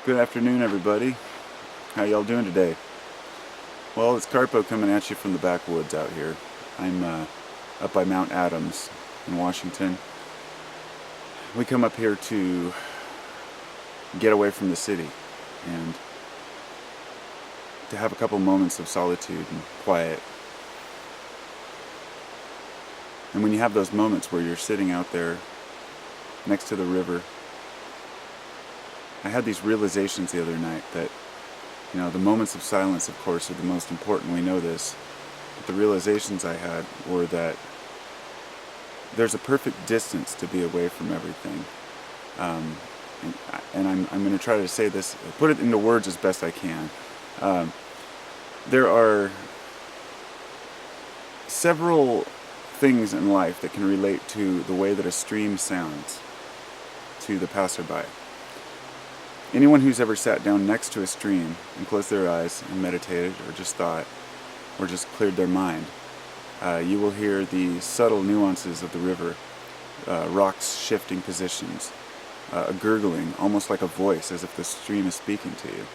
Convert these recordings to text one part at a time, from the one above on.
Good afternoon, everybody. How y'all doing today? Well, it's Carpo coming at you from the backwoods out here. I'm up by Mount Adams in Washington. We come up here to get away from the city and to have a couple moments of solitude and quiet. And when you have those moments where you're sitting out there next to the river, I had these realizations the other night that, the moments of silence, of course, are the most important. We know this. But the realizations I had were that there's a perfect distance to be away from everything. And I'm going to try to say this, put it into words as best I can. There are several things in life that can relate to the way that a stream sounds to the passerby. Anyone who's ever sat down next to a stream and closed their eyes and meditated or just thought or just cleared their mind, you will hear the subtle nuances of the river, rocks shifting positions, a gurgling, almost like a voice, as if the stream is speaking to you.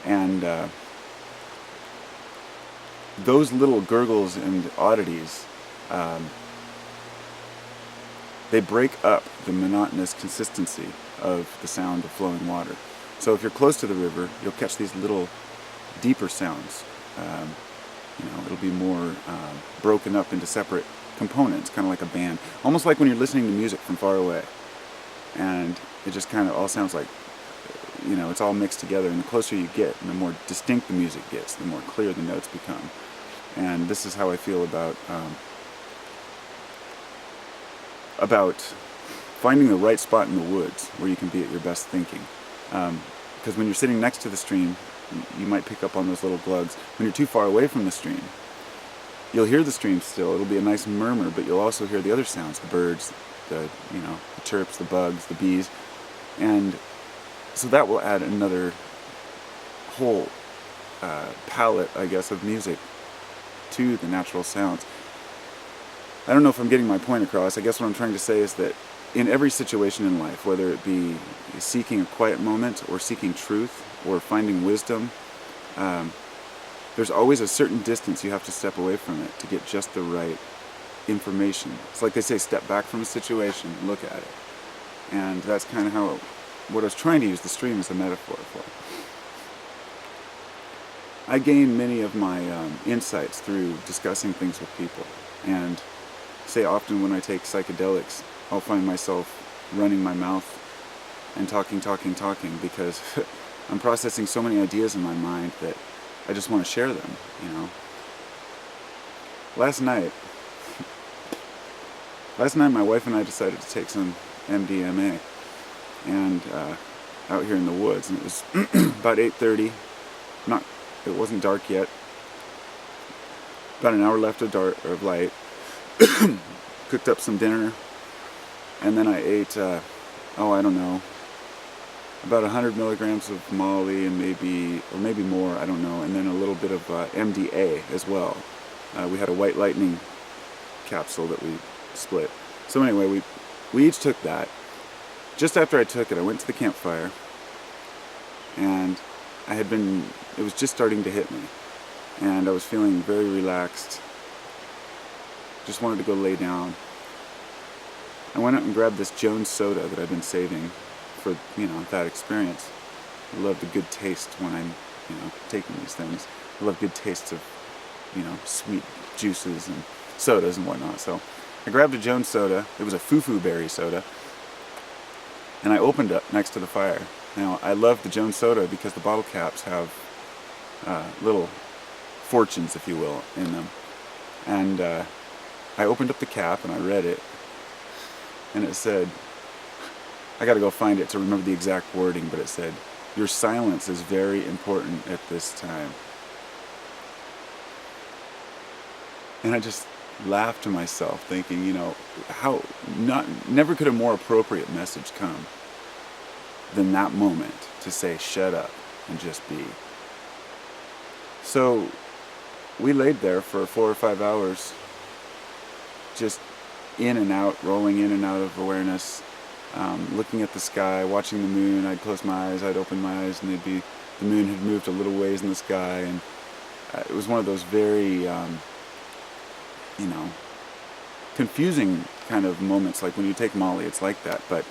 And those little gurgles and oddities, they break up the monotonous consistency of the sound of flowing water. So if you're close to the river, you'll catch these little deeper sounds. It'll be more broken up into separate components, kind of like a band. Almost like when you're listening to music from far away. And it just kind of all sounds like, it's all mixed together. And the closer you get, and the more distinct the music gets, the more clear the notes become. And this is how I feel about finding the right spot in the woods where you can be at your best thinking. Because when you're sitting next to the stream, you might pick up on those little glugs. When you're too far away from the stream, you'll hear the stream still. It'll be a nice murmur, but you'll also hear the other sounds, the birds, the chirps, the bugs, the bees. And so that will add another whole palette, I guess, of music to the natural sounds. I don't know if I'm getting my point across. I guess what I'm trying to say is that in every situation in life, whether it be seeking a quiet moment or seeking truth or finding wisdom, there's always a certain distance you have to step away from it to get just the right information. It's like they say, step back from a situation and look at it. And that's kind of what I was trying to use the stream as a metaphor for. I gain many of my insights through discussing things with people. And say often when I take psychedelics, I'll find myself running my mouth and talking because I'm processing so many ideas in my mind that I just want to share them, Last night my wife and I decided to take some MDMA and out here in the woods, and it was about 8:30. It wasn't dark yet. About an hour left of light. Cooked up some dinner, and then I ate, I don't know, about 100 milligrams of Molly and maybe more, I don't know, and then a little bit of MDA as well. We had a White Lightning capsule that we split. So anyway, we each took that. Just after I took it, I went to the campfire, and it was just starting to hit me, and I was feeling very relaxed. Just wanted to go lay down. I went out and grabbed this Jones soda that I've been saving for, that experience. I love the good taste when I'm, taking these things. I love good tastes of, sweet juices and sodas and whatnot. So I grabbed a Jones soda. It was a foo-foo berry soda. And I opened it next to the fire. Now, I love the Jones soda because the bottle caps have little fortunes, if you will, in them. And I opened up the cap and I read it, and it said, I gotta go find it to remember the exact wording, but it said, "Your silence is very important at this time." And I just laughed to myself, thinking, never could a more appropriate message come than that moment to say, shut up and just be. So we laid there for 4 or 5 hours, just in and out, rolling in and out of awareness, looking at the sky, watching the moon. I'd close my eyes, I'd open my eyes, and the moon had moved a little ways in the sky, and it was one of those very, confusing kind of moments. Like when you take Molly, it's like that. But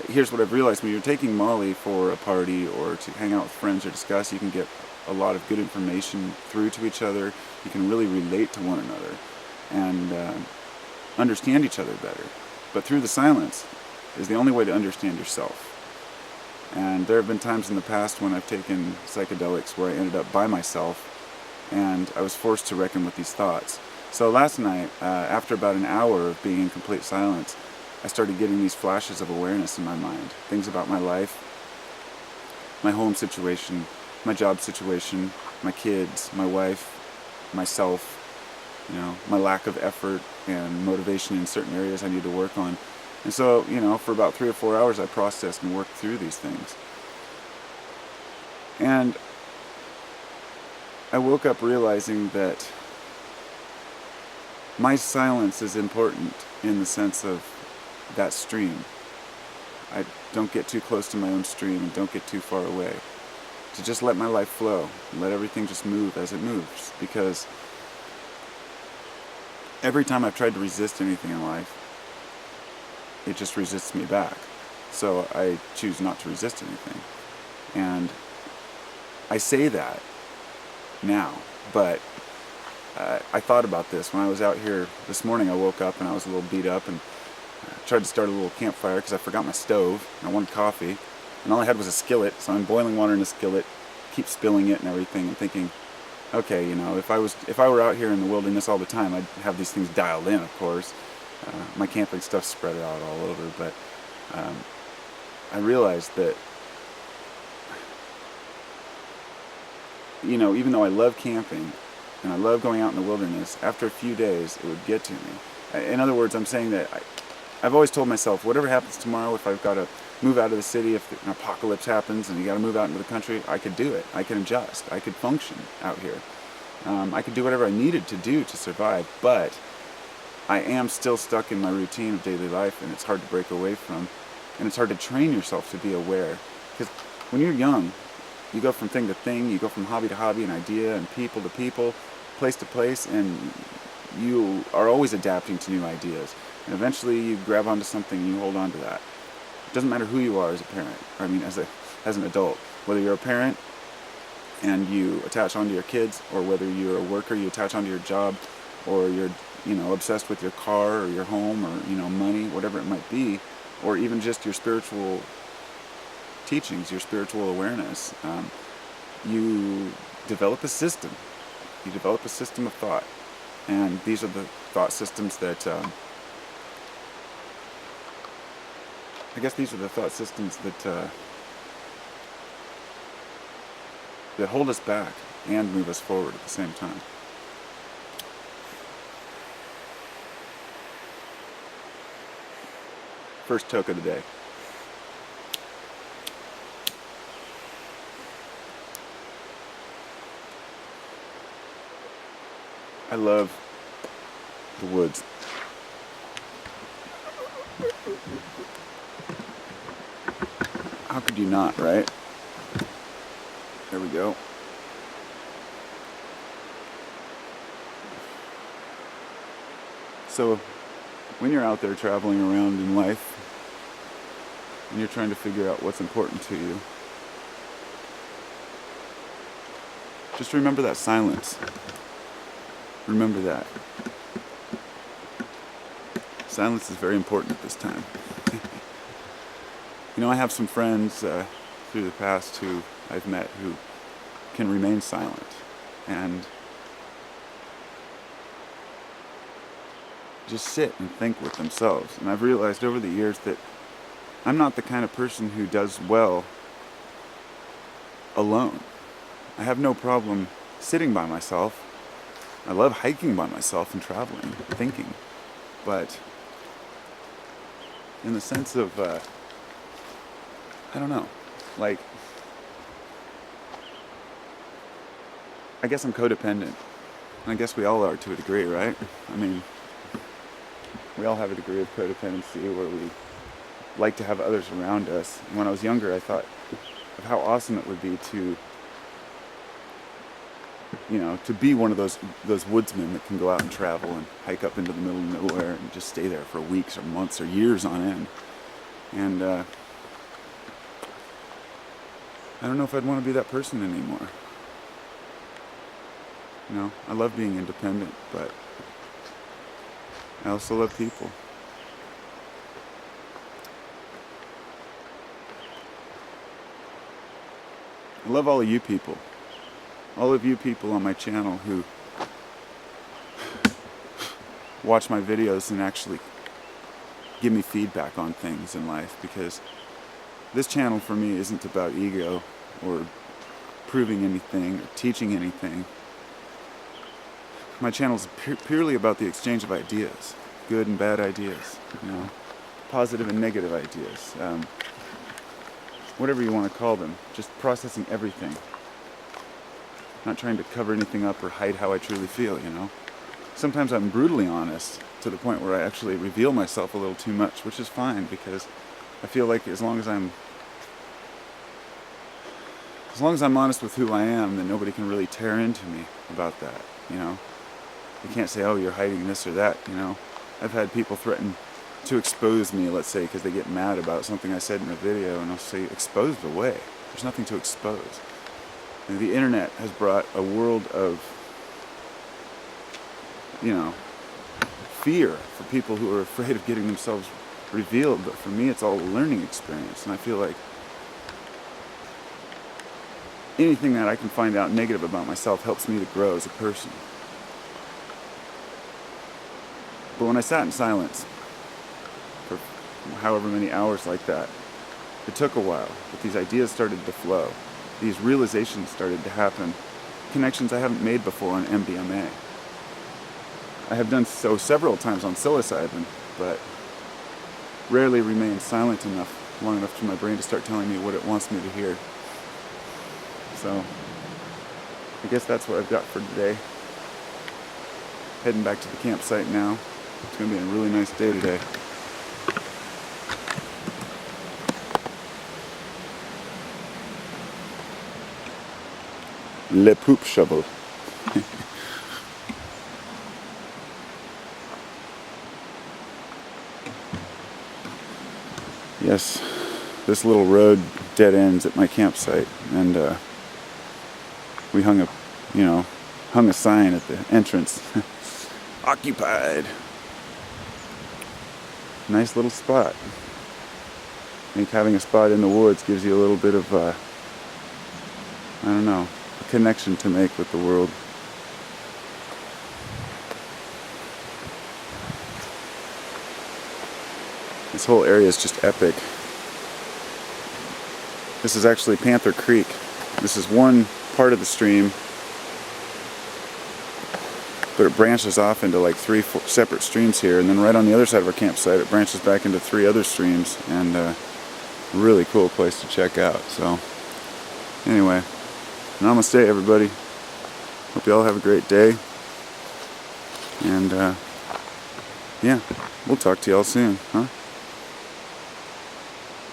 here's what I've realized: when you're taking Molly for a party or to hang out with friends or discuss, you can get a lot of good information through to each other. You can really relate to one another and understand each other better. But through the silence is the only way to understand yourself. And there have been times in the past when I've taken psychedelics where I ended up by myself and I was forced to reckon with these thoughts. So last night, after about an hour of being in complete silence, I started getting these flashes of awareness in my mind. Things about my life, my home situation, my job situation, my kids, my wife, myself, my lack of effort and motivation in certain areas I need to work on. And so, for about 3 or 4 hours I processed and worked through these things. And I woke up realizing that my silence is important in the sense of that stream. I don't get too close to my own stream and don't get too far away. To just let my life flow, and let everything just move as it moves. Because every time I've tried to resist anything in life, it just resists me back. So I choose not to resist anything. And I say that now, but I thought about this when I was out here this morning. I woke up and I was a little beat up and tried to start a little campfire because I forgot my stove and I wanted coffee, and all I had was a skillet. So I'm boiling water in a skillet, keep spilling it and everything, and thinking, okay, if I were out here in the wilderness all the time, I'd have these things dialed in, of course. My camping stuff's spread out all over, but I realized that, even though I love camping and I love going out in the wilderness, after a few days it would get to me. In other words, I'm saying that I've always told myself, whatever happens tomorrow, if I've got to move out of the city, if an apocalypse happens and you got to move out into the country, I could do it. I can adjust. I could function out here. I could do whatever I needed to do to survive, but I am still stuck in my routine of daily life, and it's hard to break away from, and it's hard to train yourself to be aware. Because when you're young, you go from thing to thing, you go from hobby to hobby, and idea, and people to people, place to place, and you are always adapting to new ideas. And eventually you grab onto something and you hold on to that. It doesn't matter who you are as a parent, as an adult. Whether you're a parent and you attach onto your kids, or whether you're a worker, you attach onto your job, or you're obsessed with your car or your home or money, whatever it might be, or even just your spiritual teachings, your spiritual awareness, you develop a system. You develop a system of thought, and these are the thought systems that that hold us back and move us forward at the same time. First toke of the day. I love the woods. How could you not, right? There we go. So, when you're out there traveling around in life, and you're trying to figure out what's important to you, just remember that silence. Remember that. Silence is very important at this time. I have some friends through the past who I've met who can remain silent and just sit and think with themselves. And I've realized over the years that I'm not the kind of person who does well alone. I have no problem sitting by myself. I love hiking by myself and traveling, thinking. But in the sense of, I don't know, like, I guess I'm codependent. And I guess we all are to a degree, right? I mean, we all have a degree of codependency where we, like to have others around us. And when I was younger, I thought of how awesome it would be to, to be one of those woodsmen that can go out and travel and hike up into the middle of nowhere and just stay there for weeks or months or years on end. And I don't know if I'd want to be that person anymore. I love being independent, but I also love people. I love all of you people. All of you people on my channel who watch my videos and actually give me feedback on things in life, because this channel for me isn't about ego or proving anything or teaching anything. My channel is purely about the exchange of ideas, good and bad ideas, positive and negative ideas, whatever you want to call them, just processing everything. Not trying to cover anything up or hide how I truly feel, Sometimes I'm brutally honest to the point where I actually reveal myself a little too much, which is fine, because I feel like as long as I'm honest with who I am, then nobody can really tear into me about that, You can't say, oh, you're hiding this or that, I've had people threaten to expose me, let's say, because they get mad about something I said in a video, and I'll say, exposed away. There's nothing to expose. And the internet has brought a world of, fear for people who are afraid of getting themselves revealed, but for me it's all a learning experience, and I feel like anything that I can find out negative about myself helps me to grow as a person. But when I sat in silence for however many hours like that, it took a while, but these ideas started to flow. These realizations started to happen. Connections I haven't made before on MDMA. I have done so several times on psilocybin, but rarely remained silent long enough for my brain to start telling me what it wants me to hear. So, I guess that's what I've got for today. Heading back to the campsite now. It's going to be a really nice day today. Le poop shovel. Yes, this little road dead ends at my campsite, and we hung a sign at the entrance. Occupied. Nice little spot. I think having a spot in the woods gives you a little bit of, a connection to make with the world. This whole area is just epic. This is actually Panther Creek. This is one part of the stream, but it branches off into like 3 separate streams here, and then right on the other side of our campsite it branches back into 3 other streams, and really cool place to check out. So anyway, namaste everybody. Hope you all have a great day, and yeah, we'll talk to y'all soon, huh?